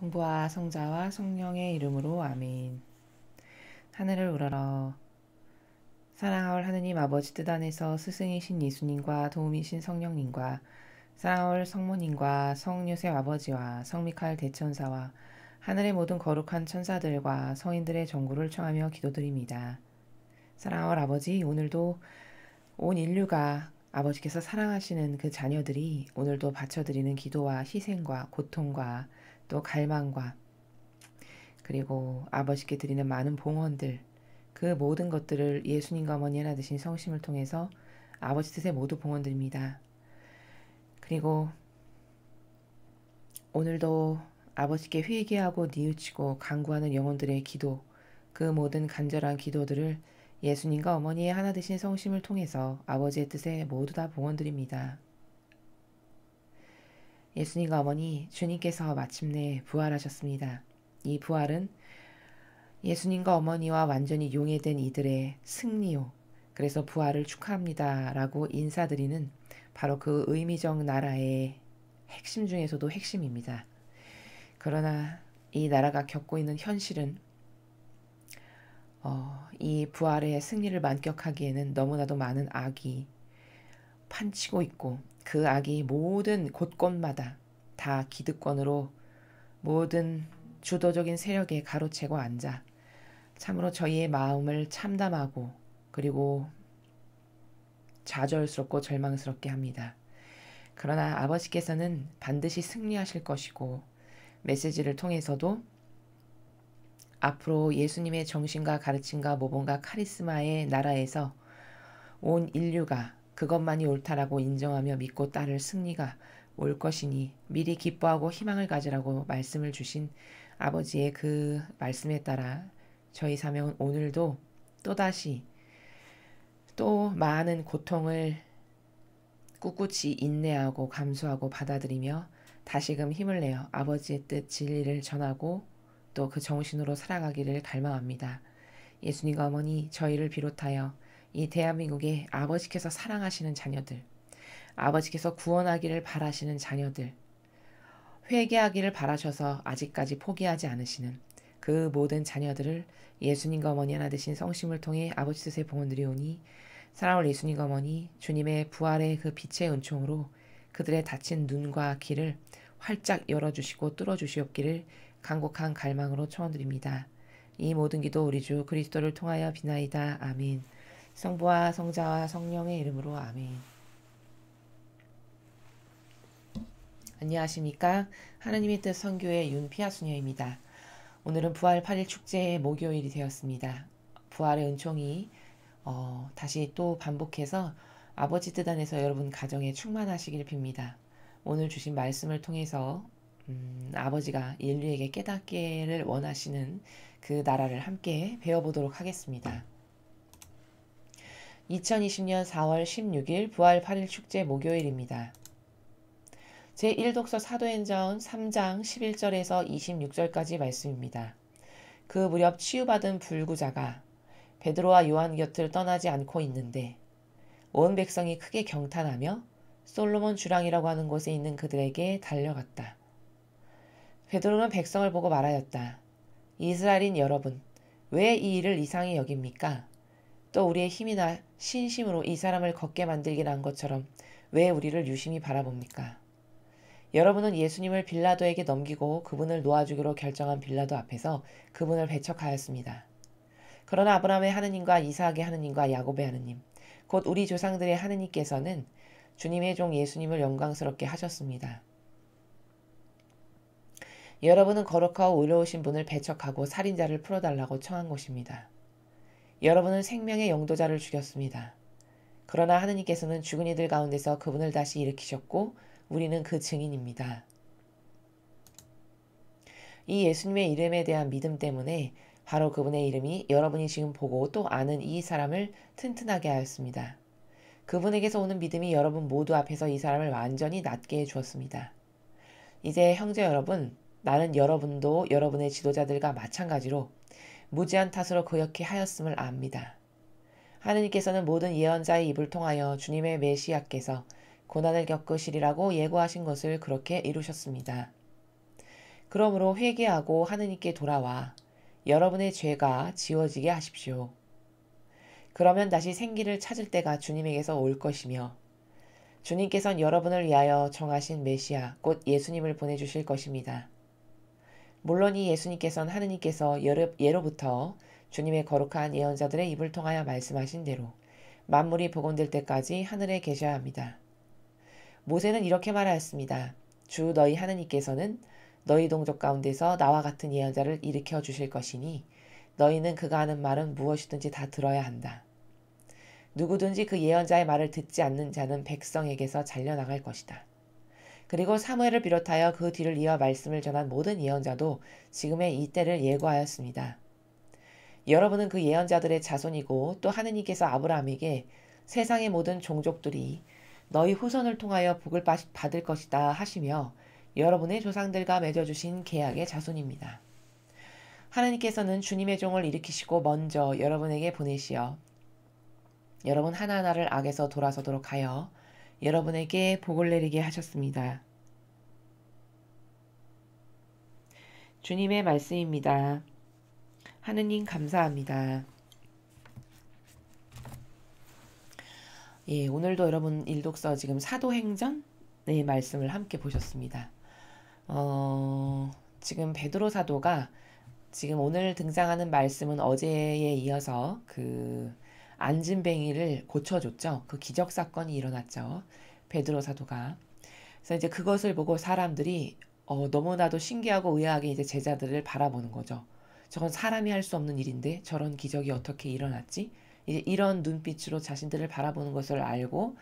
성부와 성자와 성령의 이름으로 아멘. 하늘을 우러러 사랑하올 하느님 아버지 뜻 안에서 스승이신 예수님과 도움이신 성령님과 사랑하올 성모님과 성요셉 아버지와 성미카엘 대천사와 하늘의 모든 거룩한 천사들과 성인들의 전구를 청하며 기도드립니다. 사랑하올 아버지, 오늘도 온 인류가 아버지께서 사랑하시는 그 자녀들이 오늘도 바쳐드리는 기도와 희생과 고통과 또 갈망과 그리고 아버지께 드리는 많은 봉헌들, 그 모든 것들을 예수님과 어머니 하나 되신 성심을 통해서 아버지 뜻에 모두 봉헌드립니다. 그리고 오늘도 아버지께 회개하고 뉘우치고 간구하는 영혼들의 기도, 그 모든 간절한 기도들을 예수님과 어머니의 하나 되신 성심을 통해서 아버지의 뜻에 모두 다 봉헌드립니다. 예수님과 어머니, 주님께서 마침내 부활하셨습니다. 이 부활은 예수님과 어머니와 완전히 용해된 이들의 승리요. 그래서 부활을 축하합니다 라고 인사드리는 바로 그 의미적 나라의 핵심 중에서도 핵심입니다. 그러나 이 나라가 겪고 있는 현실은 이 부활의 승리를 만끽하기에는 너무나도 많은 악이 판치고 있고 그 악이 모든 곳곳마다 다 기득권으로 모든 주도적인 세력에 가로채고 앉아 참으로 저희의 마음을 참담하고 그리고 좌절스럽고 절망스럽게 합니다. 그러나 아버지께서는 반드시 승리하실 것이고 메시지를 통해서도 앞으로 예수님의 정신과 가르침과 모범과 카리스마의 나라에서 온 인류가 그것만이 옳다라고 인정하며 믿고 따를 승리가 올 것이니 미리 기뻐하고 희망을 가지라고 말씀을 주신 아버지의 그 말씀에 따라 저희 사명은 오늘도 또다시 또 많은 고통을 꿋꿋이 인내하고 감수하고 받아들이며 다시금 힘을 내어 아버지의 뜻 진리를 전하고 또 그 정신으로 살아가기를 갈망합니다. 예수님과 어머니, 저희를 비롯하여 이 대한민국의 아버지께서 사랑하시는 자녀들, 아버지께서 구원하기를 바라시는 자녀들, 회개하기를 바라셔서 아직까지 포기하지 않으시는 그 모든 자녀들을 예수님과 어머니 하나 되신 성심을 통해 아버지 뜻에 봉헌드리오니 사랑하는 예수님과 어머니, 주님의 부활의 그 빛의 은총으로 그들의 닫힌 눈과 귀를 활짝 열어주시고 뚫어주시옵기를 간곡한 갈망으로 청원드립니다. 이 모든 기도 우리 주 그리스도를 통하여 비나이다. 아멘. 성부와 성자와 성령의 이름으로 아멘. 안녕하십니까? 하느님의 뜻 선교의 윤피아수녀입니다. 오늘은 부활 8일 축제의 목요일이 되었습니다. 부활의 은총이 다시 또 반복해서 아버지 뜻 안에서 여러분 가정에 충만하시길 빕니다. 오늘 주신 말씀을 통해서 아버지가 인류에게 깨닫기를 원하시는 그 나라를 함께 배워보도록 하겠습니다. 2020년 4월 16일 부활 8일 축제 목요일입니다. 제1독서 사도행전 3장 11절에서 26절까지 말씀입니다. 그 무렵 치유받은 불구자가 베드로와 요한 곁을 떠나지 않고 있는데 온 백성이 크게 경탄하며 솔로몬 주랑이라고 하는 곳에 있는 그들에게 달려갔다. 베드로는 백성을 보고 말하였다. 이스라엘인 여러분, 왜 이 일을 이상히 여깁니까? 또 우리의 힘이나 신심으로 이 사람을 걷게 만들기를 한 것처럼 왜 우리를 유심히 바라봅니까? 여러분은 예수님을 빌라도에게 넘기고 그분을 놓아주기로 결정한 빌라도 앞에서 그분을 배척하였습니다. 그러나 아브라함의 하느님과 이삭의 하느님과 야곱의 하느님, 곧 우리 조상들의 하느님께서는 주님의 종 예수님을 영광스럽게 하셨습니다. 여러분은 거룩하고 의로우신 분을 배척하고 살인자를 풀어달라고 청한 것입니다. 여러분은 생명의 영도자를 죽였습니다. 그러나 하느님께서는 죽은 이들 가운데서 그분을 다시 일으키셨고 우리는 그 증인입니다. 이 예수님의 이름에 대한 믿음 때문에 바로 그분의 이름이 여러분이 지금 보고 또 아는 이 사람을 튼튼하게 하였습니다. 그분에게서 오는 믿음이 여러분 모두 앞에서 이 사람을 완전히 낫게 해주었습니다. 이제 형제 여러분, 나는 여러분도 여러분의 지도자들과 마찬가지로 무지한 탓으로 그렇게 하였음을 압니다. 하느님께서는 모든 예언자의 입을 통하여 주님의 메시아께서 고난을 겪으시리라고 예고하신 것을 그렇게 이루셨습니다. 그러므로 회개하고 하느님께 돌아와 여러분의 죄가 지워지게 하십시오. 그러면 다시 생기를 찾을 때가 주님에게서 올 것이며 주님께서는 여러분을 위하여 정하신 메시아 곧 예수님을 보내주실 것입니다. 물론 이 예수님께서는 하느님께서 예로부터 주님의 거룩한 예언자들의 입을 통하여 말씀하신 대로 만물이 복원될 때까지 하늘에 계셔야 합니다. 모세는 이렇게 말하였습니다. 주 너희 하느님께서는 너희 동족 가운데서 나와 같은 예언자를 일으켜 주실 것이니 너희는 그가 하는 말은 무엇이든지 다 들어야 한다. 누구든지 그 예언자의 말을 듣지 않는 자는 백성에게서 잘려나갈 것이다. 그리고 사무엘을 비롯하여 그 뒤를 이어 말씀을 전한 모든 예언자도 지금의 이 때를 예고하였습니다. 여러분은 그 예언자들의 자손이고 또 하느님께서 아브라함에게 세상의 모든 종족들이 너희 후손을 통하여 복을 받을 것이다 하시며 여러분의 조상들과 맺어주신 계약의 자손입니다. 하느님께서는 주님의 종을 일으키시고 먼저 여러분에게 보내시어 여러분 하나하나를 악에서 돌아서도록 하여 여러분에게 복을 내리게 하셨습니다. 주님의 말씀입니다. 하느님 감사합니다. 예, 오늘도 여러분 일독서 지금 사도행전의 말씀을 함께 보셨습니다. 지금 베드로 사도가 지금 오늘 등장하는 말씀은 어제에 이어서 그 안진뱅이를 고쳐줬죠. 그 기적 사건이 일어났죠. 베드로 사도가. 그래서 이제 그것을 보고 사람들이 너무나도 신기하고 의아하게 이제 제자들을 바라보는 거죠. 저건 사람이 할 수 없는 일인데 저런 기적이 어떻게 일어났지? 이제 이런 눈빛으로 자신들을 바라보는 것을 알고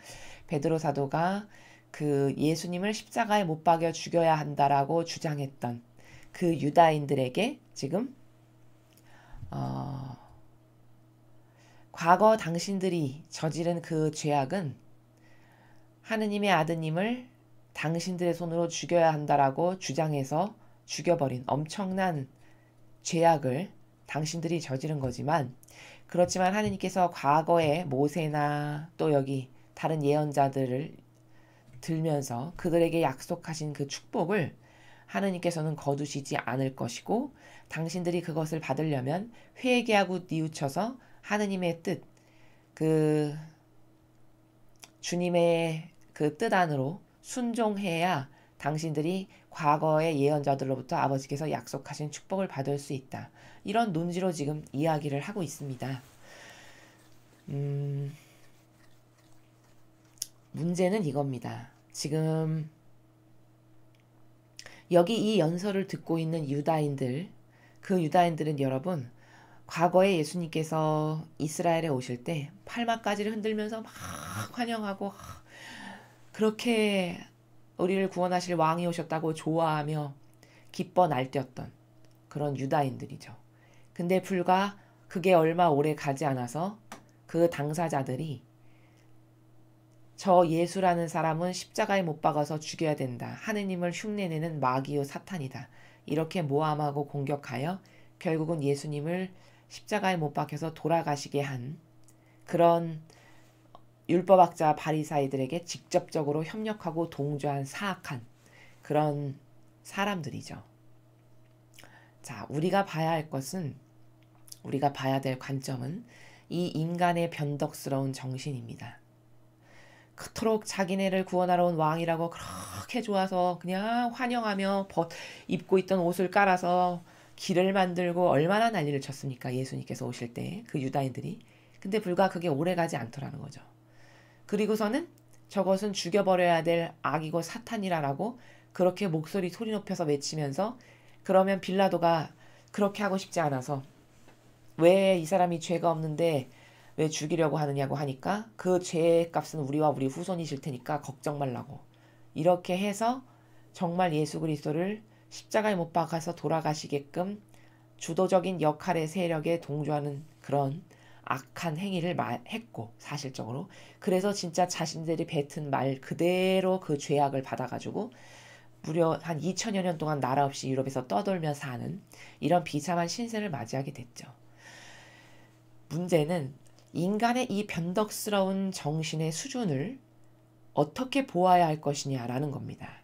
베드로 사도가 그 예수님을 십자가에 못 박여 죽여야 한다라고 주장했던 그 유다인들에게 지금 과거 당신들이 저지른 그 죄악은 하느님의 아드님을 당신들의 손으로 죽여야 한다라고 주장해서 죽여버린 엄청난 죄악을 당신들이 저지른 거지만 그렇지만 하느님께서 과거에 모세나 또 여기 다른 예언자들을 들면서 그들에게 약속하신 그 축복을 하느님께서는 거두시지 않을 것이고 당신들이 그것을 받으려면 회개하고 뉘우쳐서 하느님의 뜻, 그 주님의 그 뜻 안으로 순종해야 당신들이 과거의 예언자들로부터 아버지께서 약속하신 축복을 받을 수 있다. 이런 논지로 지금 이야기를 하고 있습니다. 문제는 이겁니다. 지금 여기 이 연설을 듣고 있는 유다인들, 그 유다인들은 여러분 과거에 예수님께서 이스라엘에 오실 때 팔막가지를 흔들면서 막 환영하고 그렇게 우리를 구원하실 왕이 오셨다고 좋아하며 기뻐 날뛰었던 그런 유다인들이죠. 근데 불과 그게 얼마 오래 가지 않아서 그 당사자들이 저 예수라는 사람은 십자가에 못 박아서 죽여야 된다. 하느님을 흉내내는 마귀요 사탄이다. 이렇게 모함하고 공격하여 결국은 예수님을 십자가에 못 박혀서 돌아가시게 한 그런 율법학자 바리사이들에게 직접적으로 협력하고 동조한 사악한 그런 사람들이죠. 자, 우리가 봐야 할 것은 우리가 봐야 될 관점은 이 인간의 변덕스러운 정신입니다. 그토록 자기네를 구원하러 온 왕이라고 그렇게 좋아서 그냥 환영하며 입고 있던 옷을 깔아서 길을 만들고 얼마나 난리를 쳤습니까? 예수님께서 오실 때 그 유다인들이. 근데 불과 그게 오래가지 않더라는 거죠. 그리고서는 저것은 죽여버려야 될 악이고 사탄이라고 그렇게 목소리 소리 높여서 외치면서 그러면 빌라도가 그렇게 하고 싶지 않아서 왜 이 사람이 죄가 없는데 왜 죽이려고 하느냐고 하니까 그 죄의 값은 우리와 우리 후손이실 테니까 걱정 말라고 이렇게 해서 정말 예수 그리스도를 십자가에 못 박아서 돌아가시게끔 주도적인 역할의 세력에 동조하는 그런 악한 행위를 했고 사실적으로 그래서 진짜 자신들이 뱉은 말 그대로 그 죄악을 받아가지고 무려 한 2000여 년 동안 나라 없이 유럽에서 떠돌며 사는 이런 비참한 신세를 맞이하게 됐죠. 문제는 인간의 이 변덕스러운 정신의 수준을 어떻게 보아야 할 것이냐라는 겁니다.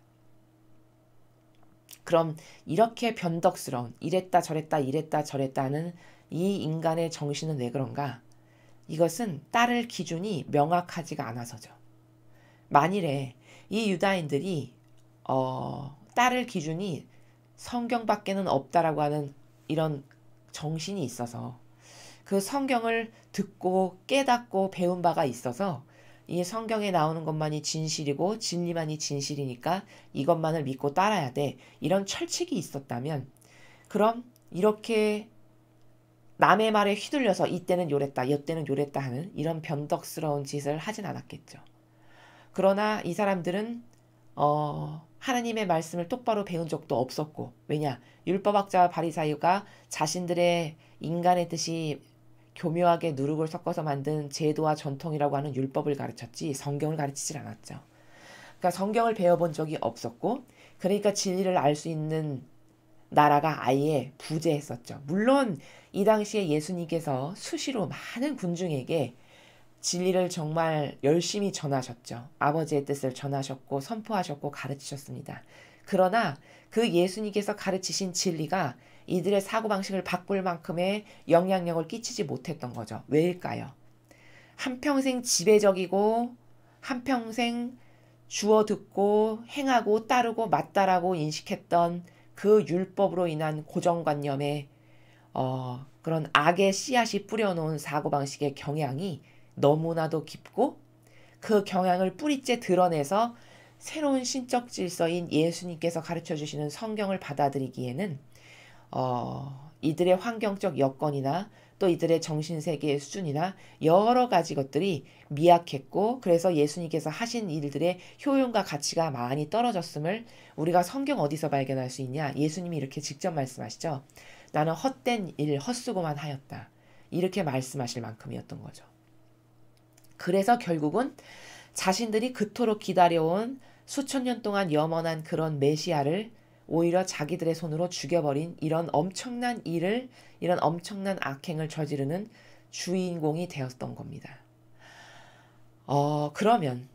그럼 이렇게 변덕스러운 이랬다 저랬다 이랬다 저랬다 하는 이 인간의 정신은 왜 그런가? 이것은 따를 기준이 명확하지가 않아서죠. 만일에 이 유다인들이 따를 기준이 성경밖에는 없다라고 하는 이런 정신이 있어서 그 성경을 듣고 깨닫고 배운 바가 있어서 이 성경에 나오는 것만이 진실이고 진리만이 진실이니까 이것만을 믿고 따라야 돼. 이런 철칙이 있었다면 그럼 이렇게 남의 말에 휘둘려서 이때는 요랬다, 이때는 요랬다 하는 이런 변덕스러운 짓을 하진 않았겠죠. 그러나 이 사람들은 하나님의 말씀을 똑바로 배운 적도 없었고, 왜냐? 율법학자와 바리사이가 자신들의 인간의 뜻이 교묘하게 누룩을 섞어서 만든 제도와 전통이라고 하는 율법을 가르쳤지 성경을 가르치질 않았죠. 그러니까 성경을 배워본 적이 없었고, 그러니까 진리를 알 수 있는 나라가 아예 부재했었죠. 물론 이 당시에 예수님께서 수시로 많은 군중에게 진리를 정말 열심히 전하셨죠. 아버지의 뜻을 전하셨고 선포하셨고 가르치셨습니다. 그러나 그 예수님께서 가르치신 진리가 이들의 사고방식을 바꿀 만큼의 영향력을 끼치지 못했던 거죠. 왜일까요? 한평생 지배적이고 한평생 주워 듣고 행하고 따르고 맞다라고 인식했던 그 율법으로 인한 고정관념에 그런 악의 씨앗이 뿌려놓은 사고방식의 경향이 너무나도 깊고 그 경향을 뿌리째 드러내서 새로운 신적 질서인 예수님께서 가르쳐주시는 성경을 받아들이기에는 이들의 환경적 여건이나 또 이들의 정신세계의 수준이나 여러 가지 것들이 미약했고 그래서 예수님께서 하신 일들의 효용과 가치가 많이 떨어졌음을 우리가 성경 어디서 발견할 수 있냐? 예수님이 이렇게 직접 말씀하시죠. 나는 헛된 일, 헛수고만 하였다. 이렇게 말씀하실 만큼이었던 거죠. 그래서 결국은 자신들이 그토록 기다려온 수천 년 동안 염원한 그런 메시아를 오히려 자기들의 손으로 죽여버린 이런 엄청난 일을, 이런 엄청난 악행을 저지르는 주인공이 되었던 겁니다. 그러면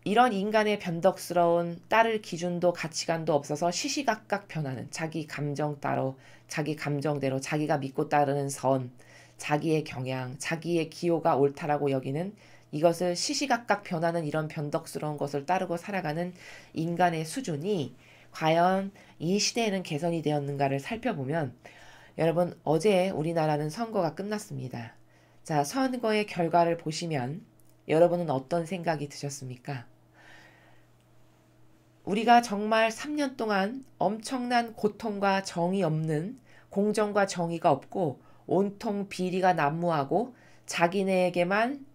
이런 인간의 변덕스러운 따를 기준도 가치관도 없어서 시시각각 변하는 자기 감정 따로, 자기 감정대로 자기가 믿고 따르는 선, 자기의 경향, 자기의 기호가 옳다라고 여기는 이것을 시시각각 변하는 이런 변덕스러운 것을 따르고 살아가는 인간의 수준이 과연 이 시대에는 개선이 되었는가를 살펴보면 여러분 어제 우리나라는 선거가 끝났습니다. 자, 선거의 결과를 보시면 여러분은 어떤 생각이 드셨습니까? 우리가 정말 3년 동안 엄청난 고통과 정의 없는 공정과 정의가 없고 온통 비리가 난무하고 자기네에게만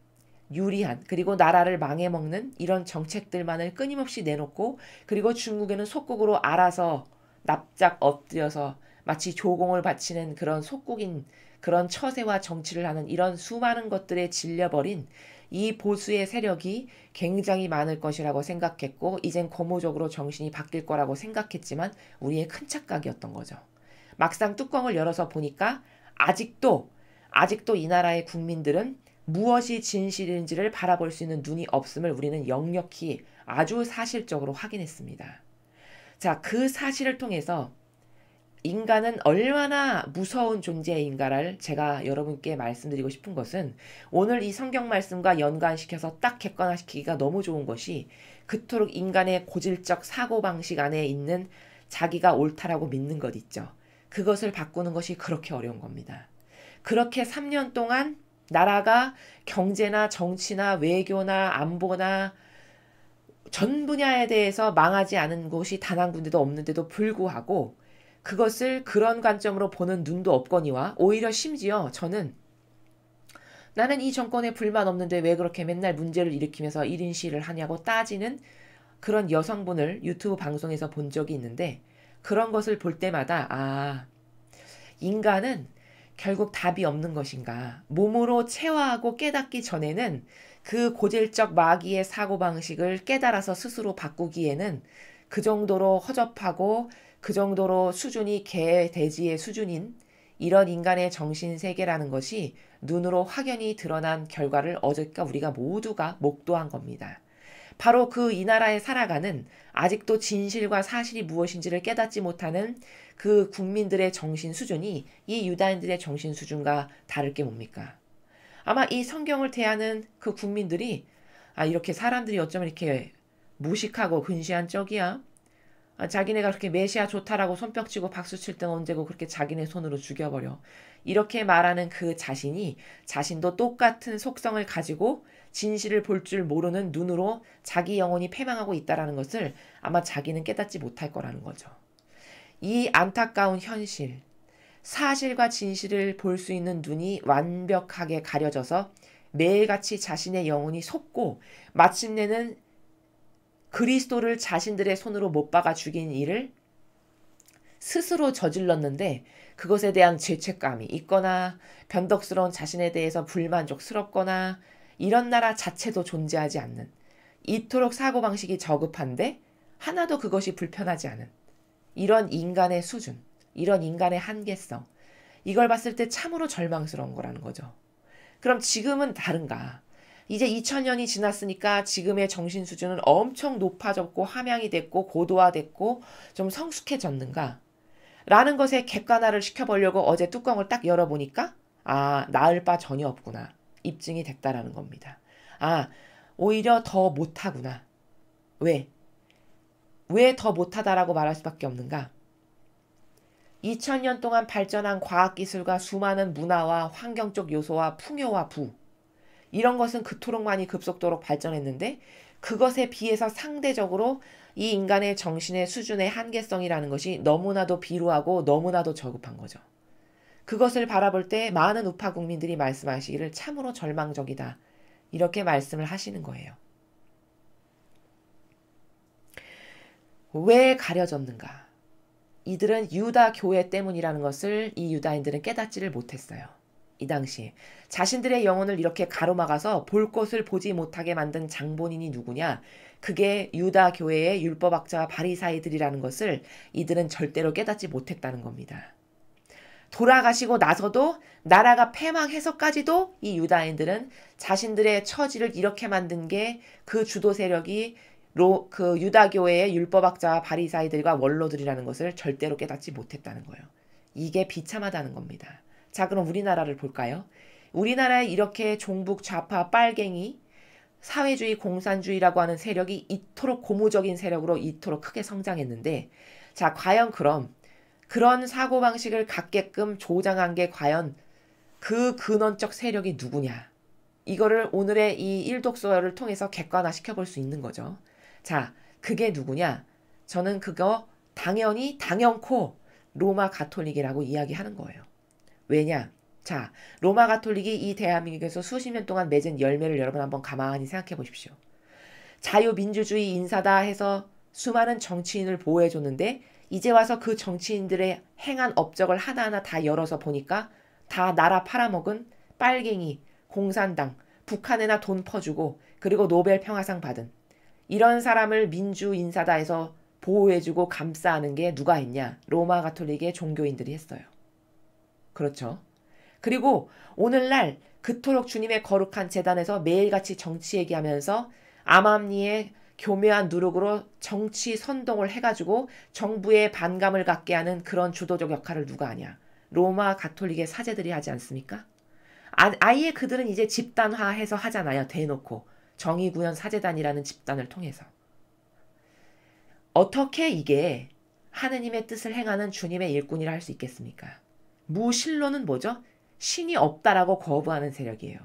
유리한 그리고 나라를 망해먹는 이런 정책들만을 끊임없이 내놓고 그리고 중국에는 속국으로 알아서 납작 엎드려서 마치 조공을 바치는 그런 속국인 그런 처세와 정치를 하는 이런 수많은 것들에 질려버린 이 보수의 세력이 굉장히 많을 것이라고 생각했고 이젠 고무적으로 정신이 바뀔 거라고 생각했지만 우리의 큰 착각이었던 거죠. 막상 뚜껑을 열어서 보니까 아직도 이 나라의 국민들은 무엇이 진실인지를 바라볼 수 있는 눈이 없음을 우리는 역력히 아주 사실적으로 확인했습니다. 자, 그 사실을 통해서 인간은 얼마나 무서운 존재인가를 제가 여러분께 말씀드리고 싶은 것은 오늘 이 성경 말씀과 연관시켜서 딱 객관화시키기가 너무 좋은 것이 그토록 인간의 고질적 사고방식 안에 있는 자기가 옳다라고 믿는 것 있죠. 그것을 바꾸는 것이 그렇게 어려운 겁니다. 그렇게 3년 동안 나라가 경제나 정치나 외교나 안보나 전 분야에 대해서 망하지 않은 곳이 단 한 군데도 없는데도 불구하고 그것을 그런 관점으로 보는 눈도 없거니와 오히려 심지어 저는 나는 이 정권에 불만 없는데 왜 그렇게 맨날 문제를 일으키면서 1인 시위를 하냐고 따지는 그런 여성분을 유튜브 방송에서 본 적이 있는데 그런 것을 볼 때마다 인간은 결국 답이 없는 것인가. 몸으로 체화하고 깨닫기 전에는 그 고질적 마귀의 사고방식을 깨달아서 스스로 바꾸기에는 그 정도로 허접하고 그 정도로 수준이 개, 돼지의 수준인 이런 인간의 정신세계라는 것이 눈으로 확연히 드러난 결과를 어저께 우리가 모두가 목도한 겁니다. 바로 그 이 나라에 살아가는 아직도 진실과 사실이 무엇인지를 깨닫지 못하는 그 국민들의 정신 수준이 이 유다인들의 정신 수준과 다를 게 뭡니까? 아마 이 성경을 대하는 그 국민들이 이렇게 사람들이 어쩌면 이렇게 무식하고 근시한 쪽이야. 자기네가 그렇게 메시아 좋다라고 손뼉치고 박수칠 땐 언제고 그렇게 자기네 손으로 죽여버려. 이렇게 말하는 그 자신이 자신도 똑같은 속성을 가지고 진실을 볼 줄 모르는 눈으로 자기 영혼이 패망하고 있다는 것을 아마 자기는 깨닫지 못할 거라는 거죠. 이 안타까운 현실, 사실과 진실을 볼 수 있는 눈이 완벽하게 가려져서 매일같이 자신의 영혼이 속고 마침내는 그리스도를 자신들의 손으로 못 박아 죽인 일을 스스로 저질렀는데 그것에 대한 죄책감이 있거나 변덕스러운 자신에 대해서 불만족스럽거나 이런 나라 자체도 존재하지 않는, 이토록 사고방식이 저급한데 하나도 그것이 불편하지 않은 이런 인간의 수준, 이런 인간의 한계성, 이걸 봤을 때 참으로 절망스러운 거라는 거죠. 그럼 지금은 다른가? 이제 2000년이 지났으니까 지금의 정신 수준은 엄청 높아졌고 함양이 됐고 고도화됐고 좀 성숙해졌는가? 라는 것에 객관화를 시켜보려고 어제 뚜껑을 딱 열어보니까 나을 바 전혀 없구나. 입증이 됐다라는 겁니다. 오히려 더 못하구나. 왜? 왜 더 못하다라고 말할 수밖에 없는가? 2000년 동안 발전한 과학기술과 수많은 문화와 환경적 요소와 풍요와 부, 이런 것은 그토록 많이 급속도로 발전했는데 그것에 비해서 상대적으로 이 인간의 정신의 수준의 한계성이라는 것이 너무나도 비루하고 너무나도 저급한 거죠. 그것을 바라볼 때 많은 우파 국민들이 말씀하시기를 참으로 절망적이다. 이렇게 말씀을 하시는 거예요. 왜 가려졌는가? 이들은 유다 교회 때문이라는 것을 이 유다인들은 깨닫지를 못했어요. 이 당시에 자신들의 영혼을 이렇게 가로막아서 볼 것을 보지 못하게 만든 장본인이 누구냐? 그게 유다 교회의 율법학자와 바리사이들이라는 것을 이들은 절대로 깨닫지 못했다는 겁니다. 돌아가시고 나서도 나라가 패망해서까지도 이 유다인들은 자신들의 처지를 이렇게 만든 게 그 주도 세력이 그 유다교회의 율법학자와 바리사이들과 원로들이라는 것을 절대로 깨닫지 못했다는 거예요. 이게 비참하다는 겁니다. 자, 그럼 우리나라를 볼까요? 우리나라에 이렇게 종북 좌파 빨갱이 사회주의 공산주의라고 하는 세력이 이토록 고무적인 세력으로 이토록 크게 성장했는데, 자, 과연 그런 사고방식을 갖게끔 조장한 게 과연 그 근원적 세력이 누구냐? 이거를 오늘의 이 일독서를 통해서 객관화시켜 볼 수 있는 거죠. 자, 그게 누구냐? 저는 그거 당연코 로마 가톨릭이라고 이야기하는 거예요. 왜냐? 자, 로마 가톨릭이 이 대한민국에서 수십 년 동안 맺은 열매를 여러분 한번 가만히 생각해 보십시오. 자유민주주의 인사다 해서 수많은 정치인을 보호해줬는데 이제 와서 그 정치인들의 행한 업적을 하나하나 다 열어서 보니까 다 나라 팔아먹은 빨갱이, 공산당, 북한에나 돈 퍼주고 그리고 노벨 평화상 받은 이런 사람을 민주 인사다 해서 보호해주고 감싸는 게 누가 했냐? 로마 가톨릭의 종교인들이 했어요. 그렇죠. 그리고 오늘날 그토록 주님의 거룩한 제단에서 매일같이 정치 얘기하면서 암암리의 교묘한 누룩으로 정치 선동을 해가지고 정부의 반감을 갖게 하는 그런 주도적 역할을 누가 하냐? 로마 가톨릭의 사제들이 하지 않습니까? 아예 그들은 이제 집단화해서 하잖아요. 대놓고. 정의구현 사제단이라는 집단을 통해서. 어떻게 이게 하느님의 뜻을 행하는 주님의 일꾼이라 할 수 있겠습니까? 무신론은 뭐죠? 신이 없다라고 거부하는 세력이에요.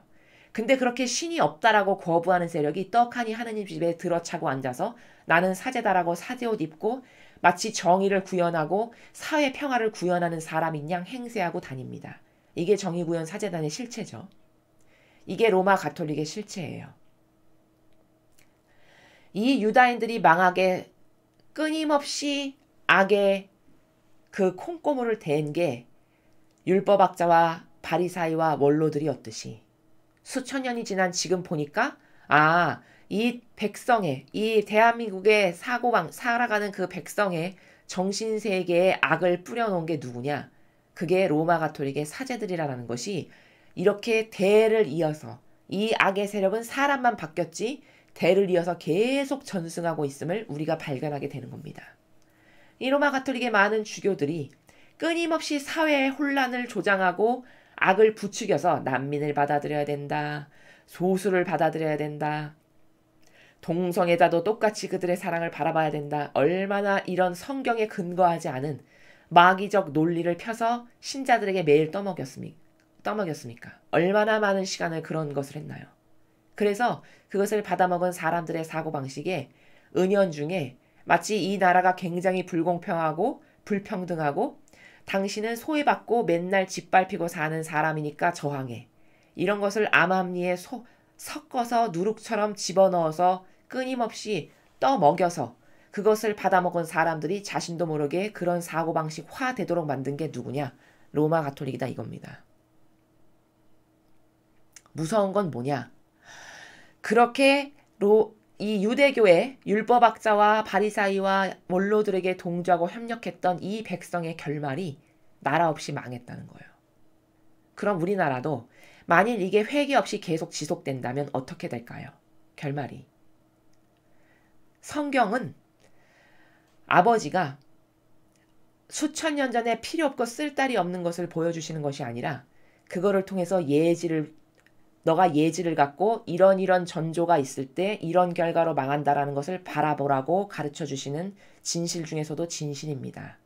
근데 그렇게 신이 없다라고 거부하는 세력이 떡하니 하느님 집에 들어차고 앉아서 나는 사제다라고 사제옷 입고 마치 정의를 구현하고 사회 평화를 구현하는 사람인 양 행세하고 다닙니다. 이게 정의구현 사제단의 실체죠. 이게 로마 가톨릭의 실체예요. 이 유다인들이 망하게 끊임없이 악의 그 콩고물을 댄 게 율법학자와 바리사이와 원로들이었듯이 수천 년이 지난 지금 보니까 이 백성의, 이 대한민국의 살아가는 그 백성의 정신세계에 악을 뿌려놓은 게 누구냐? 그게 로마 가톨릭의 사제들이라는 것이 이렇게 대를 이어서 이 악의 세력은 사람만 바뀌었지 대를 이어서 계속 전승하고 있음을 우리가 발견하게 되는 겁니다. 이 로마 가톨릭의 많은 주교들이 끊임없이 사회의 혼란을 조장하고 악을 부추겨서 난민을 받아들여야 된다. 소수를 받아들여야 된다. 동성애자도 똑같이 그들의 사랑을 바라봐야 된다. 얼마나 이런 성경에 근거하지 않은 마귀적 논리를 펴서 신자들에게 매일 떠먹였습니까? 얼마나 많은 시간을 그런 것을 했나요? 그래서 그것을 받아먹은 사람들의 사고방식에 은연중에 마치 이 나라가 굉장히 불공평하고 불평등하고 당신은 소외받고 맨날 짓밟히고 사는 사람이니까 저항해. 이런 것을 암암리에 섞어서 누룩처럼 집어넣어서 끊임없이 떠먹여서 그것을 받아먹은 사람들이 자신도 모르게 그런 사고방식화 되도록 만든 게 누구냐? 로마 가톨릭이다 이겁니다. 무서운 건 뭐냐? 그렇게 이 유대교의 율법학자와 바리사이와 원로들에게 동조하고 협력했던 이 백성의 결말이 나라 없이 망했다는 거예요. 그럼 우리나라도 만일 이게 회개 없이 계속 지속된다면 어떻게 될까요? 결말이. 성경은 아버지가 수천 년 전에 필요 없고 쓸데기 없는 것을 보여주시는 것이 아니라 그거를 통해서 너가 예지를 갖고 이런 전조가 있을 때 이런 결과로 망한다라는 것을 바라보라고 가르쳐 주시는 진실 중에서도 진실입니다.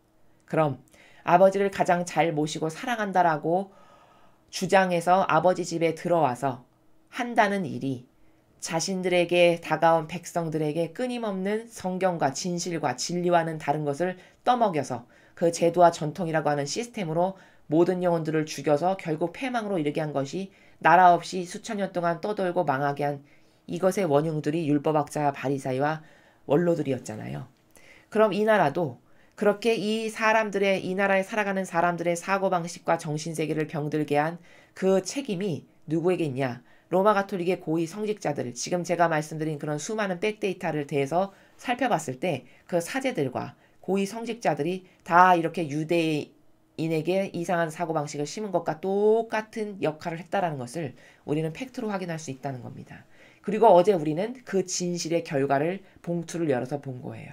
그럼 아버지를 가장 잘 모시고 사랑한다라고 주장해서 아버지 집에 들어와서 한다는 일이 자신들에게 다가온 백성들에게 끊임없는 성경과 진실과 진리와는 다른 것을 떠먹여서 그 제도와 전통이라고 하는 시스템으로 모든 영혼들을 죽여서 결국 패망으로 이르게 한 것이 나라 없이 수천 년 동안 떠돌고 망하게 한 이것의 원흉들이 율법학자와 바리사이와 원로들이었잖아요. 그럼 이 나라도 그렇게 이 나라에 살아가는 사람들의 사고방식과 정신세계를 병들게 한 그 책임이 누구에게 있냐? 로마 가톨릭의 고위 성직자들, 지금 제가 말씀드린 그런 수많은 백데이터를 대해서 살펴봤을 때 그 사제들과 고위 성직자들이 다 이렇게 유대인에게 이상한 사고방식을 심은 것과 똑같은 역할을 했다라는 것을 우리는 팩트로 확인할 수 있다는 겁니다. 그리고 어제 우리는 그 진실의 결과를 봉투를 열어서 본 거예요.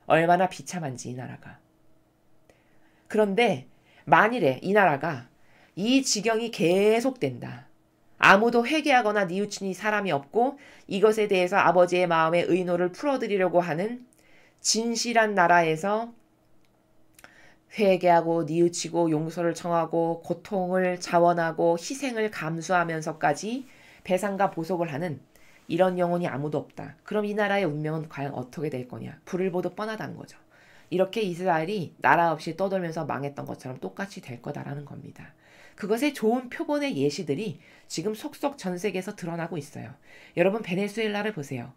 얼마나 비참한지 이 나라가. 그런데 만일에 이 나라가 이 지경이 계속된다. 아무도 회개하거나 뉘우치니 사람이 없고 이것에 대해서 아버지의 마음의 의노를 풀어드리려고 하는 진실한 나라에서 회개하고 뉘우치고 용서를 청하고 고통을 자원하고 희생을 감수하면서까지 배상과 보복을 하는 이런 영혼이 아무도 없다. 그럼 이 나라의 운명은 과연 어떻게 될 거냐? 불을 보듯 뻔하다는 거죠. 이렇게 이스라엘이 나라 없이 떠돌면서 망했던 것처럼 똑같이 될 거다라는 겁니다. 그것의 좋은 표본의 예시들이 지금 속속 전 세계에서 드러나고 있어요. 여러분 베네수엘라를 보세요.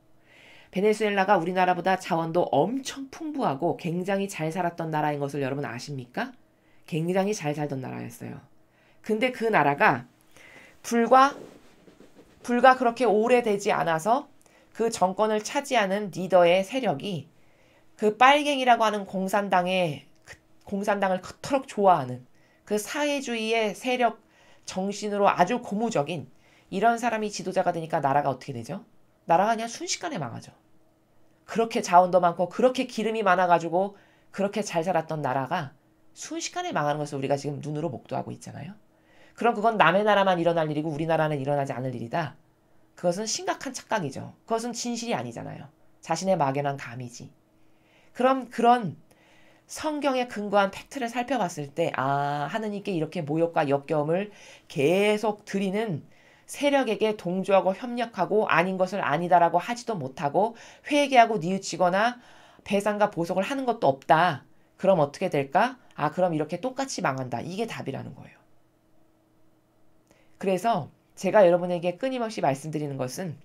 베네수엘라가 우리나라보다 자원도 엄청 풍부하고 굉장히 잘 살았던 나라인 것을 여러분 아십니까? 굉장히 잘 살던 나라였어요. 근데 그 나라가 불과 그렇게 오래되지 않아서 그 정권을 차지하는 리더의 세력이 그 빨갱이라고 하는 공산당을 그토록 좋아하는 그 사회주의의 세력 정신으로 아주 고무적인 이런 사람이 지도자가 되니까 나라가 어떻게 되죠? 나라가 그냥 순식간에 망하죠. 그렇게 자원도 많고 그렇게 기름이 많아가지고 그렇게 잘 살았던 나라가 순식간에 망하는 것을 우리가 지금 눈으로 목도하고 있잖아요. 그럼 그건 남의 나라만 일어날 일이고 우리나라는 일어나지 않을 일이다. 그것은 심각한 착각이죠. 그것은 진실이 아니잖아요. 자신의 막연한 감이지. 그럼 그런 성경에 근거한 팩트를 살펴봤을 때 하느님께 이렇게 모욕과 역겨움을 계속 드리는 세력에게 동조하고 협력하고 아닌 것을 아니다라고 하지도 못하고 회개하고 뉘우치거나 배상과 보복을 하는 것도 없다. 그럼 어떻게 될까? 그럼 이렇게 똑같이 망한다. 이게 답이라는 거예요. 그래서 제가 여러분에게 끊임없이 말씀드리는 것은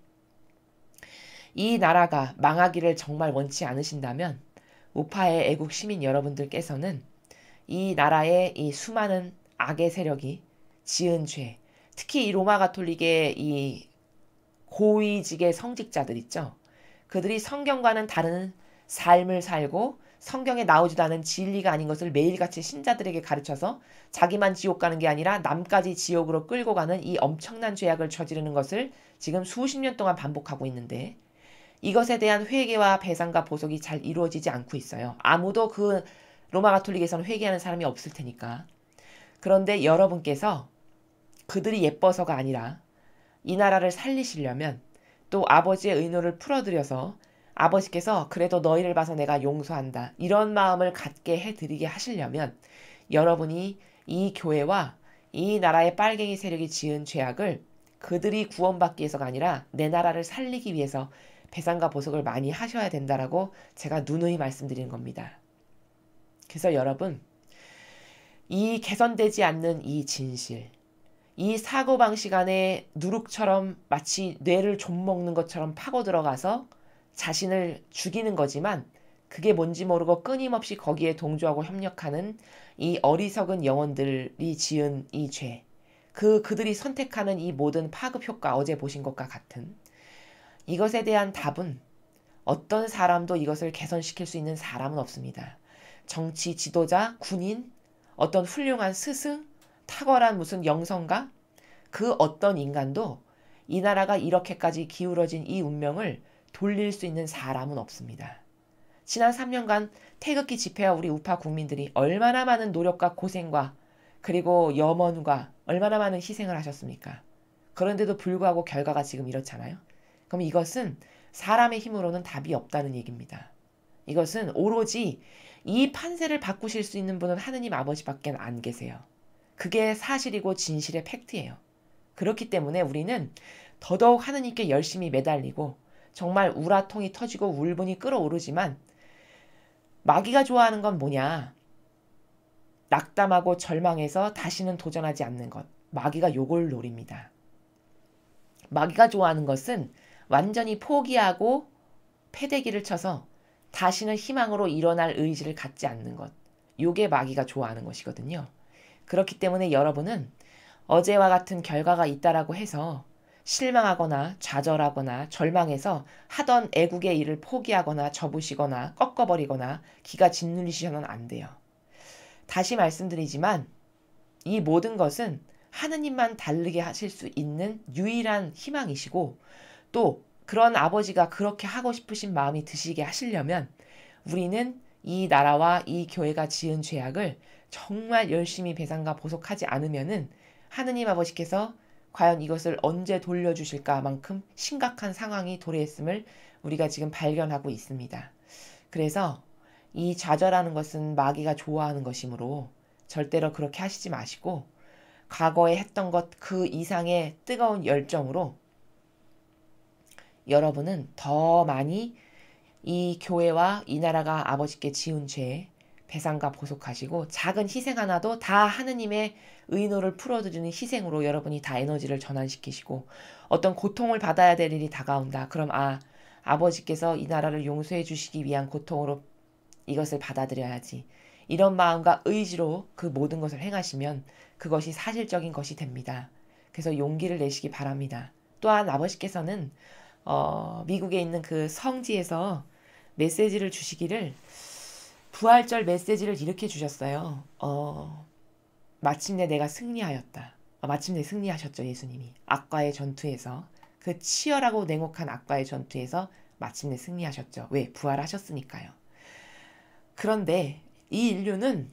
이 나라가 망하기를 정말 원치 않으신다면 우파의 애국 시민 여러분들께서는 이 나라의 이 수많은 악의 세력이 지은 죄, 특히 이 로마 가톨릭의 이 고위직의 성직자들 있죠. 그들이 성경과는 다른 삶을 살고 성경에 나오지도 않은 진리가 아닌 것을 매일같이 신자들에게 가르쳐서 자기만 지옥 가는 게 아니라 남까지 지옥으로 끌고 가는 이 엄청난 죄악을 저지르는 것을 지금 수십 년 동안 반복하고 있는데 이것에 대한 회개와 배상과 보석이 잘 이루어지지 않고 있어요. 아무도 그 로마 가톨릭에서는 회개하는 사람이 없을 테니까. 그런데 여러분께서 그들이 예뻐서가 아니라 이 나라를 살리시려면 또 아버지의 의노를 풀어드려서 아버지께서 그래도 너희를 봐서 내가 용서한다, 이런 마음을 갖게 해드리게 하시려면 여러분이 이 교회와 이 나라의 빨갱이 세력이 지은 죄악을 그들이 구원받기 위해서가 아니라 내 나라를 살리기 위해서 배상과 보석을 많이 하셔야 된다라고 제가 누누이 말씀드리는 겁니다. 그래서 여러분, 이 개선되지 않는 이 진실, 이 사고방식 안에 누룩처럼 마치 뇌를 좀먹는 것처럼 파고 들어가서 자신을 죽이는 거지만 그게 뭔지 모르고 끊임없이 거기에 동조하고 협력하는 이 어리석은 영혼들이 지은 이 죄, 그들이 선택하는 이 모든 파급 효과, 어제 보신 것과 같은 이것에 대한 답은 어떤 사람도 이것을 개선시킬 수 있는 사람은 없습니다. 정치 지도자, 군인, 어떤 훌륭한 스승, 탁월한 무슨 영성가, 그 어떤 인간도 이 나라가 이렇게까지 기울어진 이 운명을 돌릴 수 있는 사람은 없습니다. 지난 3년간 태극기 집회와 우리 우파 국민들이 얼마나 많은 노력과 고생과 그리고 염원과 얼마나 많은 희생을 하셨습니까? 그런데도 불구하고 결과가 지금 이렇잖아요. 그럼 이것은 사람의 힘으로는 답이 없다는 얘기입니다. 이것은 오로지 이 판세를 바꾸실 수 있는 분은 하느님 아버지밖에 안 계세요. 그게 사실이고 진실의 팩트예요. 그렇기 때문에 우리는 더더욱 하느님께 열심히 매달리고 정말 우라통이 터지고 울분이 끓어오르지만 마귀가 좋아하는 건 뭐냐? 낙담하고 절망해서 다시는 도전하지 않는 것. 마귀가 요걸 노립니다. 마귀가 좋아하는 것은 완전히 포기하고 패대기를 쳐서 다시는 희망으로 일어날 의지를 갖지 않는 것. 요게 마귀가 좋아하는 것이거든요. 그렇기 때문에 여러분은 어제와 같은 결과가 있다라고 해서 실망하거나 좌절하거나 절망해서 하던 애국의 일을 포기하거나 접으시거나 꺾어버리거나 기가 짓눌리시면 안 돼요. 다시 말씀드리지만 이 모든 것은 하느님만 다르게 하실 수 있는 유일한 희망이시고 또 그런 아버지가 그렇게 하고 싶으신 마음이 드시게 하시려면 우리는 이 나라와 이 교회가 지은 죄악을 정말 열심히 배상과 보석하지 않으면은 하느님 아버지께서 과연 이것을 언제 돌려주실까 만큼 심각한 상황이 도래했음을 우리가 지금 발견하고 있습니다. 그래서 이 좌절하는 것은 마귀가 좋아하는 것이므로 절대로 그렇게 하시지 마시고 과거에 했던 것 그 이상의 뜨거운 열정으로 여러분은 더 많이 이 교회와 이 나라가 아버지께 지은 죄 배상과 보속하시고 작은 희생 하나도 다 하느님의 의노를 풀어드리는 희생으로 여러분이 다 에너지를 전환시키시고 어떤 고통을 받아야 될 일이 다가온다. 그럼 아버지께서 이 나라를 용서해 주시기 위한 고통으로 이것을 받아들여야지. 이런 마음과 의지로 그 모든 것을 행하시면 그것이 사실적인 것이 됩니다. 그래서 용기를 내시기 바랍니다. 또한 아버지께서는 미국에 있는 그 성지에서 메시지를 주시기를 부활절 메시지를 이렇게 주셨어요. 마침내 내가 승리하였다. 마침내 승리하셨죠, 예수님이. 악과의 전투에서 그 치열하고 냉혹한 악과의 전투에서 마침내 승리하셨죠. 왜? 부활하셨으니까요. 그런데 이 인류는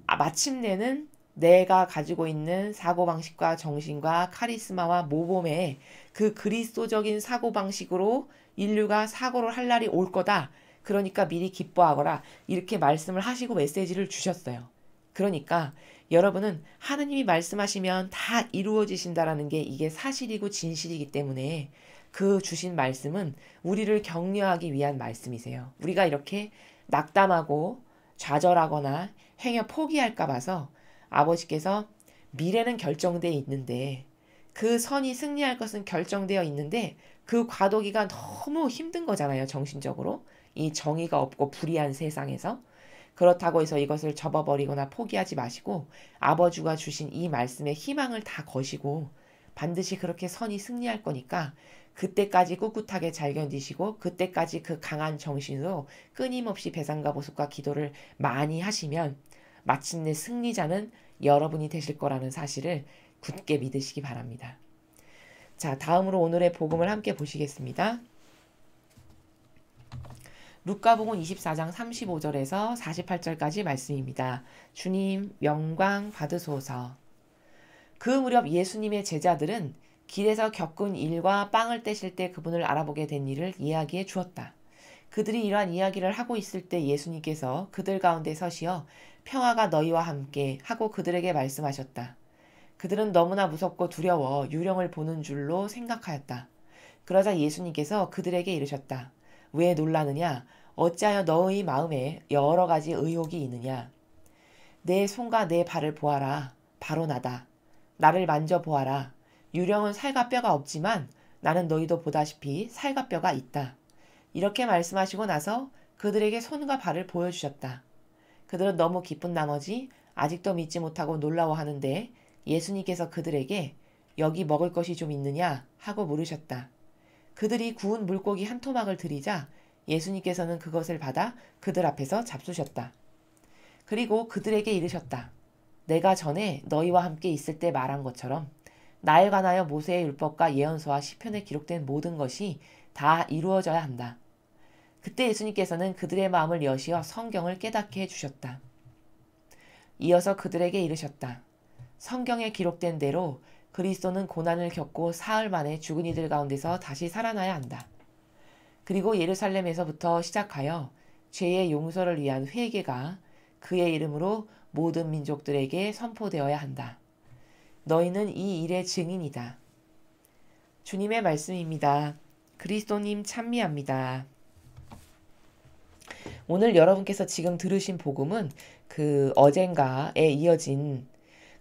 마침내는 내가 가지고 있는 사고방식과 정신과 카리스마와 모범의 그 그리스도적인 사고방식으로 인류가 사고를 할 날이 올 거다. 그러니까 미리 기뻐하거라. 이렇게 말씀을 하시고 메시지를 주셨어요. 그러니까 여러분은 하느님이 말씀하시면 다 이루어지신다라는 게 이게 사실이고 진실이기 때문에 그 주신 말씀은 우리를 격려하기 위한 말씀이세요. 우리가 이렇게 낙담하고 좌절하거나 행여 포기할까 봐서 아버지께서 미래는 결정되어 있는데 그 선이 승리할 것은 결정되어 있는데 그 과도기가 너무 힘든 거잖아요. 정신적으로. 이 정의가 없고 불의한 세상에서. 그렇다고 해서 이것을 접어버리거나 포기하지 마시고 아버지가 주신 이 말씀에 희망을 다 거시고 반드시 그렇게 선이 승리할 거니까 그때까지 꿋꿋하게 잘 견디시고 그때까지 그 강한 정신으로 끊임없이 배상과 보속과 기도를 많이 하시면 마침내 승리자는 여러분이 되실 거라는 사실을 굳게 믿으시기 바랍니다. 자, 다음으로 오늘의 복음을 함께 보시겠습니다. 루카복음 24장 35절에서 48절까지 말씀입니다. 주님 영광 받으소서. 그 무렵 예수님의 제자들은 길에서 겪은 일과 빵을 떼실 때 그분을 알아보게 된 일을 이야기해 주었다. 그들이 이러한 이야기를 하고 있을 때 예수님께서 그들 가운데 서시어 평화가 너희와 함께 하고 그들에게 말씀하셨다. 그들은 너무나 무섭고 두려워 유령을 보는 줄로 생각하였다. 그러자 예수님께서 그들에게 이르셨다. 왜 놀라느냐? 어찌하여 너의 마음에 여러 가지 의혹이 있느냐? 내 손과 내 발을 보아라. 바로 나다. 나를 만져보아라. 유령은 살과 뼈가 없지만 나는 너희도 보다시피 살과 뼈가 있다. 이렇게 말씀하시고 나서 그들에게 손과 발을 보여주셨다. 그들은 너무 기쁜 나머지 아직도 믿지 못하고 놀라워하는데 예수님께서 그들에게 여기 먹을 것이 좀 있느냐 하고 물으셨다. 그들이 구운 물고기 한 토막을 드리자 예수님께서는 그것을 받아 그들 앞에서 잡수셨다. 그리고 그들에게 이르셨다. 내가 전에 너희와 함께 있을 때 말한 것처럼 나에 관하여 모세의 율법과 예언서와 시편에 기록된 모든 것이 다 이루어져야 한다. 그때 예수님께서는 그들의 마음을 여시어 성경을 깨닫게 해주셨다. 이어서 그들에게 이르셨다. 성경에 기록된 대로 그리스도는 고난을 겪고 사흘 만에 죽은 이들 가운데서 다시 살아나야 한다. 그리고 예루살렘에서부터 시작하여 죄의 용서를 위한 회개가 그의 이름으로 모든 민족들에게 선포되어야 한다. 너희는 이 일의 증인이다. 주님의 말씀입니다. 그리스도님 찬미합니다. 오늘 여러분께서 지금 들으신 복음은 그 어젠가에 이어진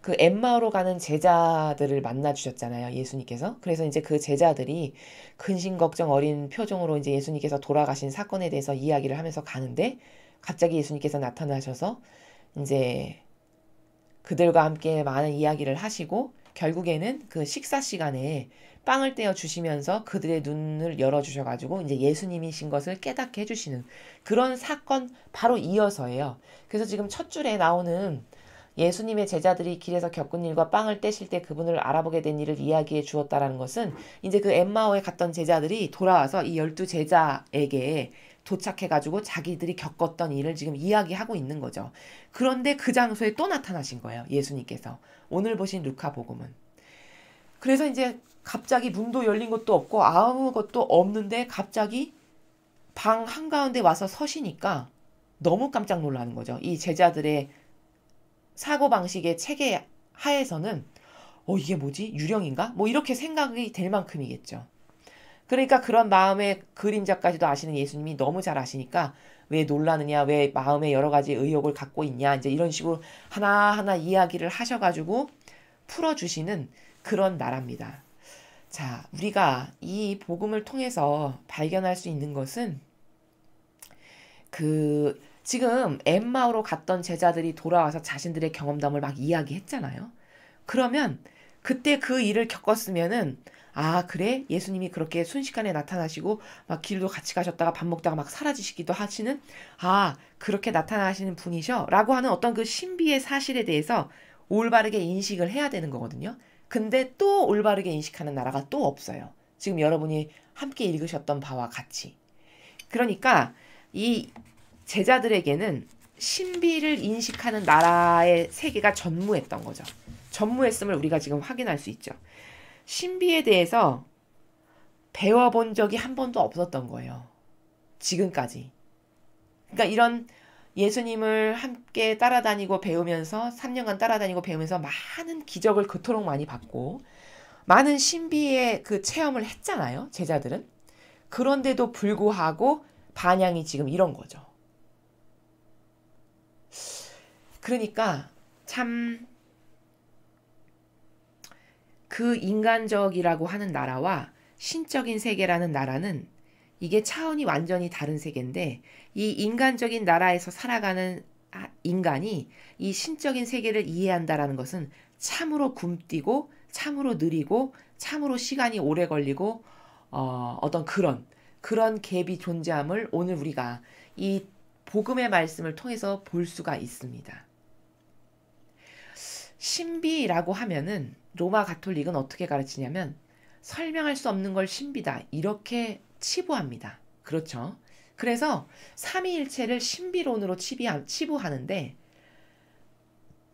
그 엠마오로 가는 제자들을 만나 주셨잖아요. 예수님께서. 그래서 이제 그 제자들이 근심 걱정 어린 표정으로 이제 예수님께서 돌아가신 사건에 대해서 이야기를 하면서 가는데 갑자기 예수님께서 나타나셔서 이제 그들과 함께 많은 이야기를 하시고 결국에는 그 식사 시간에 빵을 떼어 주시면서 그들의 눈을 열어주셔가지고 이제 예수님이신 것을 깨닫게 해주시는 그런 사건 바로 이어서예요. 그래서 지금 첫 줄에 나오는 예수님의 제자들이 길에서 겪은 일과 빵을 떼실 때 그분을 알아보게 된 일을 이야기해 주었다라는 것은 이제 그 엠마오에 갔던 제자들이 돌아와서 이 12제자에게 도착해가지고 자기들이 겪었던 일을 지금 이야기하고 있는 거죠. 그런데 그 장소에 또 나타나신 거예요. 예수님께서. 오늘 보신 루카복음은. 그래서 이제 갑자기 문도 열린 것도 없고 아무것도 없는데 갑자기 방 한가운데 와서 서시니까 너무 깜짝 놀라는 거죠. 이 제자들의 사고방식의 체계 하에서는 이게 뭐지? 유령인가? 뭐 이렇게 생각이 될 만큼이겠죠. 그러니까 그런 마음의 그림자까지도 아시는 예수님이 너무 잘 아시니까 왜 놀라느냐, 왜 마음에 여러 가지 의혹을 갖고 있냐, 이제 이런 식으로 하나하나 이야기를 하셔가지고 풀어주시는 그런 나라입니다. 자, 우리가 이 복음을 통해서 발견할 수 있는 것은 지금 엠마오로 갔던 제자들이 돌아와서 자신들의 경험담을 막 이야기했잖아요. 그러면 그때 그 일을 겪었으면은 그래? 예수님이 그렇게 순식간에 나타나시고 막 길도 같이 가셨다가 밥 먹다가 막 사라지시기도 하시는 그렇게 나타나시는 분이셔 라고 하는 어떤 그 신비의 사실에 대해서 올바르게 인식을 해야 되는 거거든요. 근데 또 올바르게 인식하는 나라가 또 없어요. 지금 여러분이 함께 읽으셨던 바와 같이. 그러니까 이 제자들에게는 신비를 인식하는 나라의 세계가 전무했던 거죠. 전무했음을 우리가 지금 확인할 수 있죠. 신비에 대해서 배워본 적이 한 번도 없었던 거예요. 지금까지. 그러니까 이런 예수님을 함께 따라다니고 배우면서 3년간 따라다니고 배우면서 많은 기적을 그토록 많이 받고 많은 신비의 그 체험을 했잖아요. 제자들은. 그런데도 불구하고 반향이 지금 이런 거죠. 그러니까 참 그 인간적이라고 하는 나라와 신적인 세계라는 나라는 이게 차원이 완전히 다른 세계인데 이 인간적인 나라에서 살아가는 인간이 이 신적인 세계를 이해한다라는 것은 참으로 굼뛰고 참으로 느리고 참으로 시간이 오래 걸리고 어떤 그런 갭이 존재함을 오늘 우리가 이 복음의 말씀을 통해서 볼 수가 있습니다. 신비라고 하면은 로마 가톨릭은 어떻게 가르치냐면 설명할 수 없는 걸 신비다 이렇게 치부합니다. 그렇죠? 그래서 삼위일체를 신비론으로 치부하는데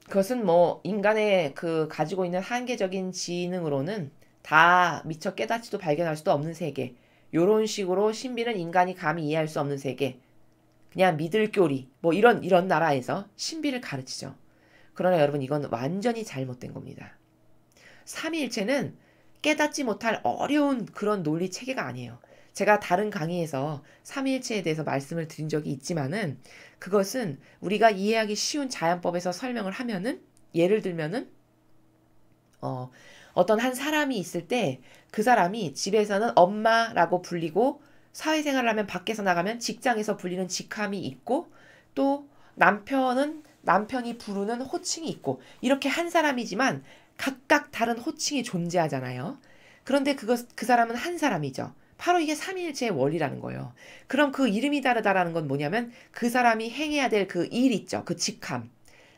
그것은 뭐 인간의 그 가지고 있는 한계적인 지능으로는 다 미처 깨닫지도 발견할 수도 없는 세계. 요런 식으로 신비는 인간이 감히 이해할 수 없는 세계. 그냥 믿을교리 뭐 이런 나라에서 신비를 가르치죠. 그러나 여러분 이건 완전히 잘못된 겁니다. 삼위일체는 깨닫지 못할 어려운 그런 논리 체계가 아니에요. 제가 다른 강의에서 삼위일체에 대해서 말씀을 드린 적이 있지만은 그것은 우리가 이해하기 쉬운 자연법에서 설명을 하면은 예를 들면은 어떤 한 사람이 있을 때 그 사람이 집에서는 엄마라고 불리고 사회생활을 하면 밖에서 나가면 직장에서 불리는 직함이 있고 또 남편이 부르는 호칭이 있고 이렇게 한 사람이지만 각각 다른 호칭이 존재하잖아요. 그런데 그 사람은 한 사람이죠. 바로 이게 삼위일체의 원리라는 거예요. 그럼 그 이름이 다르다라는 건 뭐냐면 그 사람이 행해야 될 그 일 있죠. 그 직함.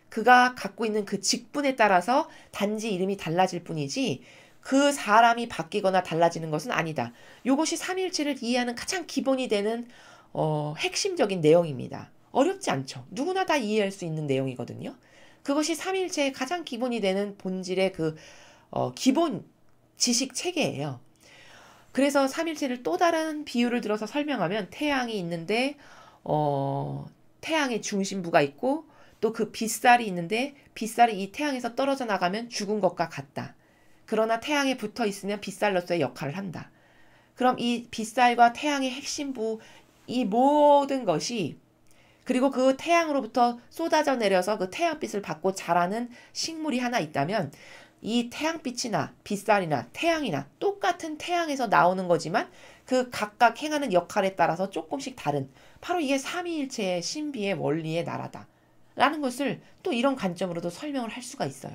그가 갖고 있는 그 직분에 따라서 단지 이름이 달라질 뿐이지 그 사람이 바뀌거나 달라지는 것은 아니다. 이것이 삼위일체를 이해하는 가장 기본이 되는 핵심적인 내용입니다. 어렵지 않죠. 누구나 다 이해할 수 있는 내용이거든요. 그것이 삼위일체의 가장 기본이 되는 본질의 그 기본 지식 체계예요. 그래서 삼위일체를 또 다른 비유를 들어서 설명하면 태양이 있는데 태양의 중심부가 있고 또 그 빗살이 있는데 빗살이 이 태양에서 떨어져 나가면 죽은 것과 같다. 그러나 태양에 붙어 있으면 빗살로서의 역할을 한다. 그럼 이 빗살과 태양의 핵심부 이 모든 것이 그리고 그 태양으로부터 쏟아져 내려서 그 태양빛을 받고 자라는 식물이 하나 있다면 이 태양빛이나 빗살이나 태양이나 똑같은 태양에서 나오는 거지만 그 각각 행하는 역할에 따라서 조금씩 다른 바로 이게 삼위일체의 신비의 원리의 나라다. 라는 것을 또 이런 관점으로도 설명을 할 수가 있어요.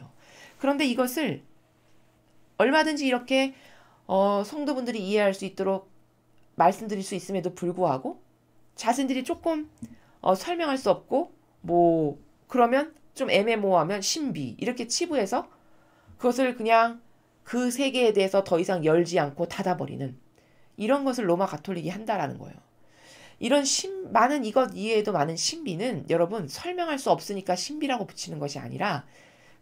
그런데 이것을 얼마든지 이렇게 성도분들이 이해할 수 있도록 말씀드릴 수 있음에도 불구하고 자신들이 조금 설명할 수 없고 뭐 그러면 좀 애매모호하면 신비 이렇게 치부해서 그것을 그냥 그 세계에 대해서 더 이상 열지 않고 닫아버리는 이런 것을 로마 가톨릭이 한다라는 거예요. 이런 많은 이것 이외에도 많은 신비는 여러분 설명할 수 없으니까 신비라고 붙이는 것이 아니라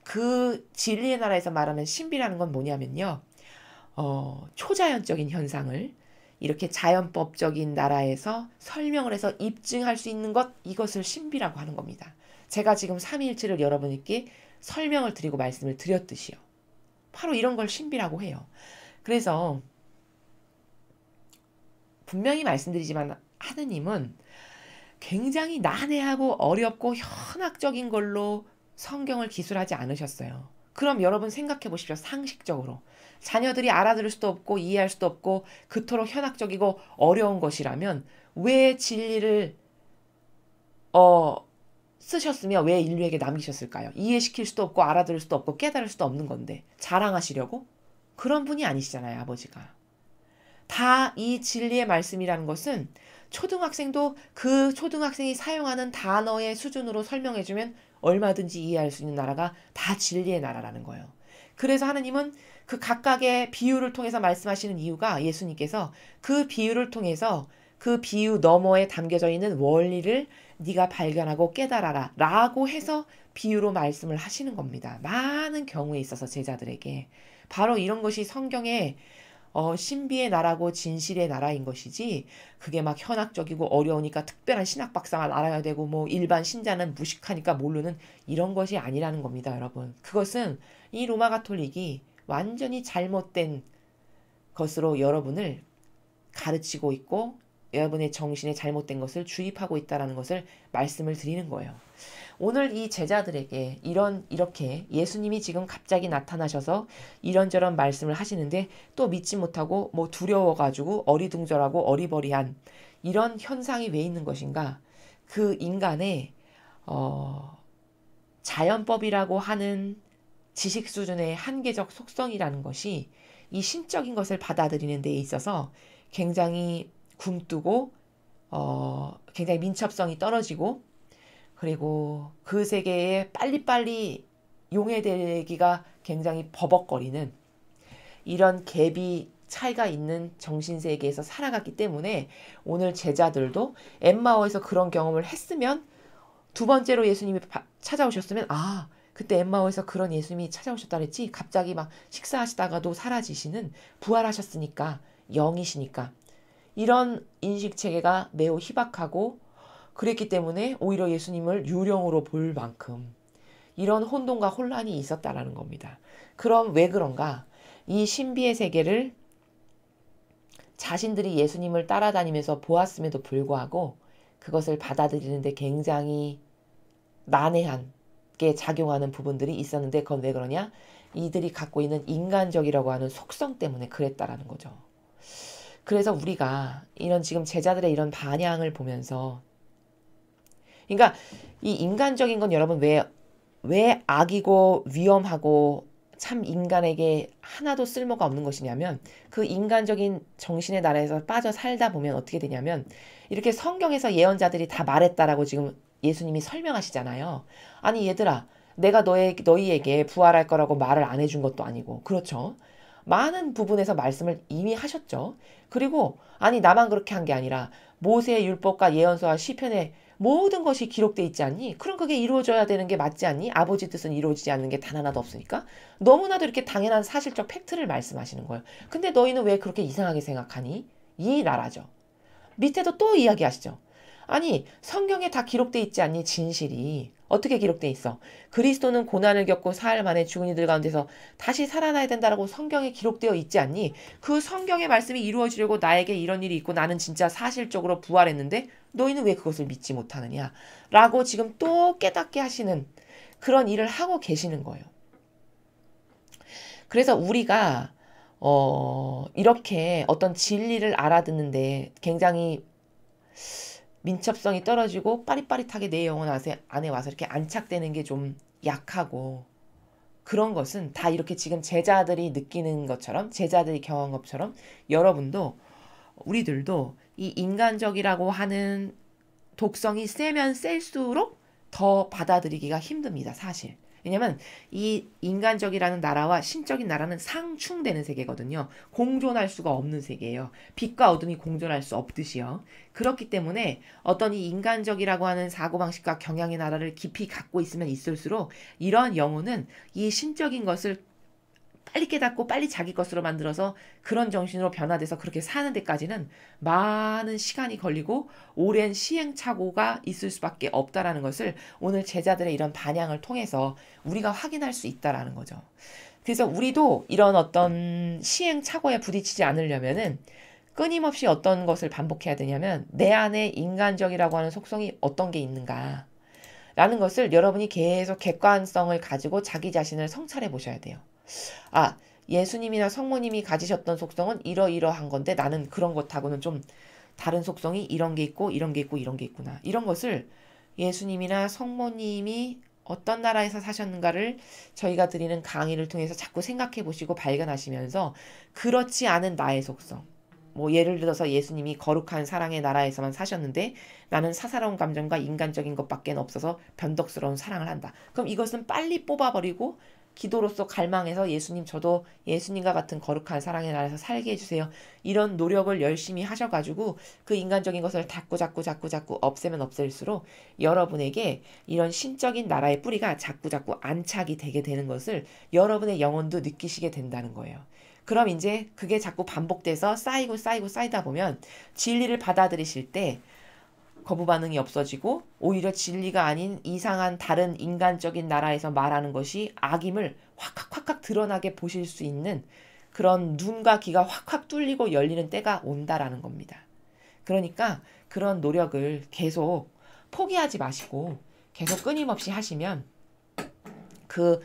그 진리의 나라에서 말하는 신비라는 건 뭐냐면요. 초자연적인 현상을 이렇게 자연법적인 나라에서 설명을 해서 입증할 수 있는 것 이것을 신비라고 하는 겁니다. 제가 지금 삼위일체를 여러분께 설명을 드리고 말씀을 드렸듯이요. 바로 이런 걸 신비라고 해요. 그래서 분명히 말씀드리지만 하느님은 굉장히 난해하고 어렵고 현학적인 걸로 성경을 기술하지 않으셨어요. 그럼 여러분 생각해 보십시오. 상식적으로. 자녀들이 알아들을 수도 없고 이해할 수도 없고 그토록 현학적이고 어려운 것이라면 왜 진리를 쓰셨으며 왜 인류에게 남기셨을까요? 이해시킬 수도 없고 알아들을 수도 없고 깨달을 수도 없는 건데 자랑하시려고? 그런 분이 아니시잖아요, 아버지가. 다 이 진리의 말씀이라는 것은 초등학생도 그 초등학생이 사용하는 단어의 수준으로 설명해주면 얼마든지 이해할 수 있는 나라가 다 진리의 나라라는 거예요. 그래서 하느님은 그 각각의 비유를 통해서 말씀하시는 이유가 예수님께서 그 비유를 통해서 그 비유 너머에 담겨져 있는 원리를 네가 발견하고 깨달아라 라고 해서 비유로 말씀을 하시는 겁니다. 많은 경우에 있어서 제자들에게. 바로 이런 것이 성경의 신비의 나라고 진실의 나라인 것이지 그게 막 현학적이고 어려우니까 특별한 신학 박사만 알아야 되고 뭐 일반 신자는 무식하니까 모르는 이런 것이 아니라는 겁니다, 여러분. 그것은 이 로마 가톨릭이 완전히 잘못된 것으로 여러분을 가르치고 있고 여러분의 정신에 잘못된 것을 주입하고 있다는 것을 말씀을 드리는 거예요. 오늘 이 제자들에게 이렇게 예수님이 지금 갑자기 나타나셔서 이런저런 말씀을 하시는데 또 믿지 못하고 뭐 두려워가지고 어리둥절하고 어리버리한 이런 현상이 왜 있는 것인가? 그 인간의 자연법이라고 하는 지식 수준의 한계적 속성이라는 것이 이 신적인 것을 받아들이는 데 있어서 굉장히 굼뜨고 굉장히 민첩성이 떨어지고 그리고 그 세계에 빨리빨리 용해되기가 굉장히 버벅거리는 이런 갭이 차이가 있는 정신세계에서 살아갔기 때문에 오늘 제자들도 엠마오에서 그런 경험을 했으면 두 번째로 예수님이 찾아오셨으면 아 그때 엠마오에서 그런 예수님이 찾아오셨다 그랬지 갑자기 막 식사하시다가도 사라지시는 부활하셨으니까 영이시니까 이런 인식체계가 매우 희박하고 그랬기 때문에 오히려 예수님을 유령으로 볼 만큼 이런 혼돈과 혼란이 있었다라는 겁니다. 그럼 왜 그런가? 이 신비의 세계를 자신들이 예수님을 따라다니면서 보았음에도 불구하고 그것을 받아들이는데 굉장히 난해하게 작용하는 부분들이 있었는데 그건 왜 그러냐? 이들이 갖고 있는 인간적이라고 하는 속성 때문에 그랬다라는 거죠. 그래서 우리가 이런 지금 제자들의 이런 반향을 보면서 그러니까 이 인간적인 건 여러분 왜 악이고 위험하고 참 인간에게 하나도 쓸모가 없는 것이냐면 그 인간적인 정신의 나라에서 빠져 살다 보면 어떻게 되냐면 이렇게 성경에서 예언자들이 다 말했다라고 지금 예수님이 설명하시잖아요. 아니 얘들아 내가 너희에게 부활할 거라고 말을 안 해준 것도 아니고 그렇죠. 많은 부분에서 말씀을 이미 하셨죠. 그리고 아니 나만 그렇게 한 게 아니라 모세의 율법과 예언서와 시편에 모든 것이 기록돼 있지 않니? 그럼 그게 이루어져야 되는 게 맞지 않니? 아버지 뜻은 이루어지지 않는 게 단 하나도 없으니까. 너무나도 이렇게 당연한 사실적 팩트를 말씀하시는 거예요. 근데 너희는 왜 그렇게 이상하게 생각하니? 이 나라죠. 밑에도 또 이야기하시죠. 아니 성경에 다 기록돼 있지 않니? 진실이. 어떻게 기록돼 있어? 그리스도는 고난을 겪고 사흘 만에 죽은 이들 가운데서 다시 살아나야 된다라고 성경에 기록되어 있지 않니? 그 성경의 말씀이 이루어지려고 나에게 이런 일이 있고 나는 진짜 사실적으로 부활했는데 너희는 왜 그것을 믿지 못하느냐? 라고 지금 또 깨닫게 하시는 그런 일을 하고 계시는 거예요. 그래서 우리가 이렇게 어떤 진리를 알아듣는데 굉장히 민첩성이 떨어지고 빠릿빠릿하게 내 영혼 안에 와서 이렇게 안착되는 게 좀 약하고 그런 것은 다 이렇게 지금 제자들이 느끼는 것처럼 제자들이 경험한 것처럼 여러분도 우리들도 이 인간적이라고 하는 독성이 세면 셀수록 더 받아들이기가 힘듭니다. 사실. 왜냐면 이 인간적이라는 나라와 신적인 나라는 상충되는 세계거든요. 공존할 수가 없는 세계예요. 빛과 어둠이 공존할 수 없듯이요. 그렇기 때문에 어떤 이 인간적이라고 하는 사고방식과 경향의 나라를 깊이 갖고 있으면 있을수록 이런 영혼은 이 신적인 것을 빨리 깨닫고 빨리 자기 것으로 만들어서 그런 정신으로 변화돼서 그렇게 사는 데까지는 많은 시간이 걸리고 오랜 시행착오가 있을 수밖에 없다라는 것을 오늘 제자들의 이런 반향을 통해서 우리가 확인할 수 있다라는 거죠. 그래서 우리도 이런 어떤 시행착오에 부딪히지 않으려면은 끊임없이 어떤 것을 반복해야 되냐면 내 안에 인간적이라고 하는 속성이 어떤 게 있는가 라는 것을 여러분이 계속 객관성을 가지고 자기 자신을 성찰해 보셔야 돼요. 아, 예수님이나 성모님이 가지셨던 속성은 이러이러한 건데 나는 그런 것하고는 좀 다른 속성이 이런 게 있고 이런 게 있고 이런 게 있구나. 이런 것을 예수님이나 성모님이 어떤 나라에서 사셨는가를 저희가 드리는 강의를 통해서 자꾸 생각해 보시고 발견하시면서 그렇지 않은 나의 속성. 뭐 예를 들어서 예수님이 거룩한 사랑의 나라에서만 사셨는데 나는 사사로운 감정과 인간적인 것밖에 없어서 변덕스러운 사랑을 한다. 그럼 이것은 빨리 뽑아버리고 기도로서 갈망해서 예수님 저도 예수님과 같은 거룩한 사랑의 나라에서 살게 해주세요. 이런 노력을 열심히 하셔가지고 그 인간적인 것을 자꾸 없애면 없앨수록 여러분에게 이런 신적인 나라의 뿌리가 자꾸 안착이 되게 되는 것을 여러분의 영혼도 느끼시게 된다는 거예요. 그럼 이제 그게 자꾸 반복돼서 쌓이다 보면 진리를 받아들이실 때 거부 반응이 없어지고 오히려 진리가 아닌 이상한 다른 인간적인 나라에서 말하는 것이 악임을 확 드러나게 보실 수 있는 그런 눈과 귀가 확 뚫리고 열리는 때가 온다라는 겁니다. 그러니까 그런 노력을 계속 포기하지 마시고 계속 끊임없이 하시면 그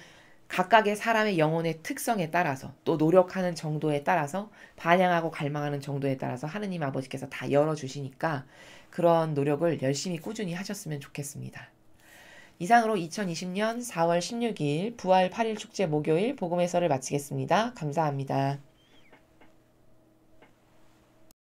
각각의 사람의 영혼의 특성에 따라서 또 노력하는 정도에 따라서 반향하고 갈망하는 정도에 따라서 하느님 아버지께서 다 열어주시니까 그런 노력을 열심히 꾸준히 하셨으면 좋겠습니다. 이상으로 2020년 4월 16일 부활 8일 축제 목요일 복음 해설을 마치겠습니다. 감사합니다.